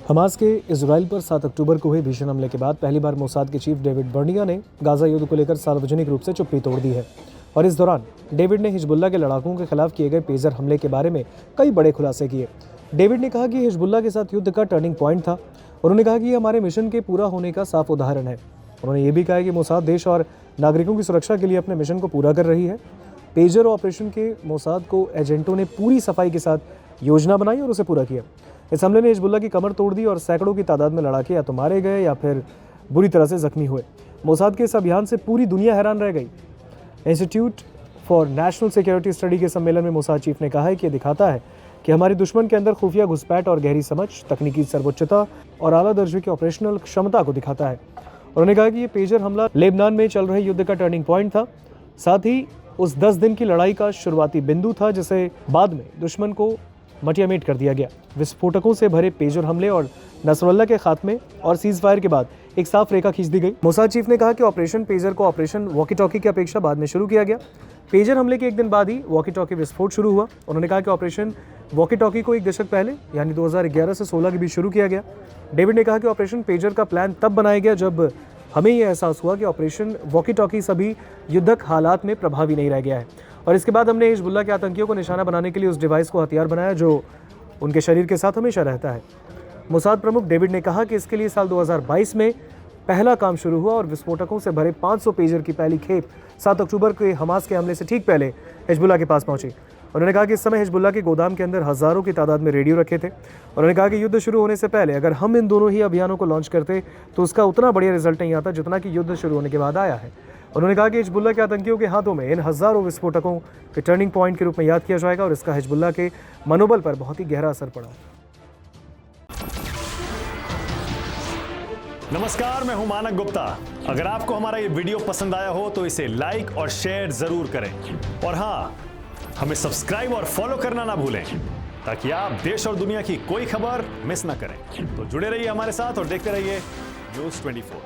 Hamas के Israel पर 7 अक्टूबर को हुए भीषण हमले के बाद पहली बार मोसाद के चीफ डेविड बर्निया ने गाजा युद्ध को लेकर सार्वजनिक रूप से चुप्पी तोड़ दी है। और इस दौरान डेविड ने हिजबुल्लाह के लड़ाकों के खिलाफ किए गए पेजर हमले के बारे में कई बड़े खुलासे किए। डेविड ने कहा कि हिजबुल्लाह के साथ युद्ध का टर्निंग पॉइंट था। उन्होंने कहा कि ये हमारे मिशन के पूरा होने का साफ उदाहरण है। उन्होंने ये भी कहा कि मोसाद देश और नागरिकों की सुरक्षा के लिए अपने मिशन को पूरा कर रही है। पेजर ऑपरेशन के मोसाद को एजेंटों ने पूरी सफाई के साथ योजना बनाई और उसे पूरा किया। इस हमले ने हिजबुल्लाह की कमर तोड़ दी और सैकड़ों की तादाद में लड़ाके या तो मारे गए या फिर बुरी तरह से जख्मी हुए। मोसाद के इस अभियान से पूरी दुनिया हैरान रह गई। Institute for national security study के सम्मेलन में मोसाद चीफ ने कहा है कि यह दिखाता है कि हमारे दुश्मन के अंदर खुफिया घुसपैठ और गहरी समझ, तकनीकी सर्वोच्चता और आला दर्जे की ऑपरेशनल क्षमता को दिखाता है। उन्होंने कहा कि ये पेजर हमला लेबनान में चल रहे युद्ध का टर्निंग पॉइंट था, साथ ही उस 10 दिन की लड़ाई का शुरुआती बिंदु था जिसे बाद में दुश्मन को मटियामेट कर दिया गया। विस्फोटकों से भरे पेजर हमले और नसरुल्लाह के खात्मे और सीज फायर के बाद एक साफ रेखा खींच दी गई। मोसाद चीफ ने कहा कि ऑपरेशन पेजर को ऑपरेशन वॉकी टॉकी की अपेक्षा बाद में शुरू किया गया। पेजर हमले के एक दिन बाद ही वॉकी टॉकी विस्फोट शुरू हुआ। उन्होंने कहा कि ऑपरेशन वॉकी टॉकी को एक दशक पहले यानी 2011 से 16 के बीच शुरू किया गया। डेविड ने कहा कि ऑपरेशन पेजर का प्लान तब बनाया गया जब हमें यह एहसास हुआ कि ऑपरेशन वॉकी टॉकी सभी युद्धक हालात में प्रभावी नहीं रह गया है। और इसके बाद हमने हिजबुल्लाह के आतंकियों को निशाना बनाने के लिए उस डिवाइस को हथियार बनाया जो उनके शरीर के साथ हमेशा रहता है। मोसाद प्रमुख डेविड ने कहा कि इसके लिए साल 2022 में पहला काम शुरू हुआ और विस्फोटकों से भरे 500 पेजर की पहली खेप 7 अक्टूबर के हमास के हमले से ठीक पहले हिजबुल्लाह के पास पहुंची। उन्होंने कहा कि इस समय हिजबुल्लाह के गोदाम के अंदर हज़ारों की तादाद में रेडियो रखे थे। उन्होंने कहा कि युद्ध शुरू होने से पहले अगर हम इन दोनों ही अभियानों को लॉन्च करते तो उसका उतना बढ़िया रिजल्ट नहीं आता जितना कि युद्ध शुरू होने के बाद आया है। उन्होंने कहा कि हिजबुल्लाह के आतंकियों के हाथों में इन हज़ारों विस्फोटकों के टर्निंग पॉइंट के रूप में याद किया जाएगा और इसका हिजबुल्लाह के मनोबल पर बहुत ही गहरा असर पड़ा। नमस्कार, मैं हूं मानक गुप्ता। अगर आपको हमारा ये वीडियो पसंद आया हो तो इसे लाइक और शेयर जरूर करें और हाँ, हमें सब्सक्राइब और फॉलो करना ना भूलें ताकि आप देश और दुनिया की कोई खबर मिस ना करें। तो जुड़े रहिए हमारे साथ और देखते रहिए न्यूज़ 24।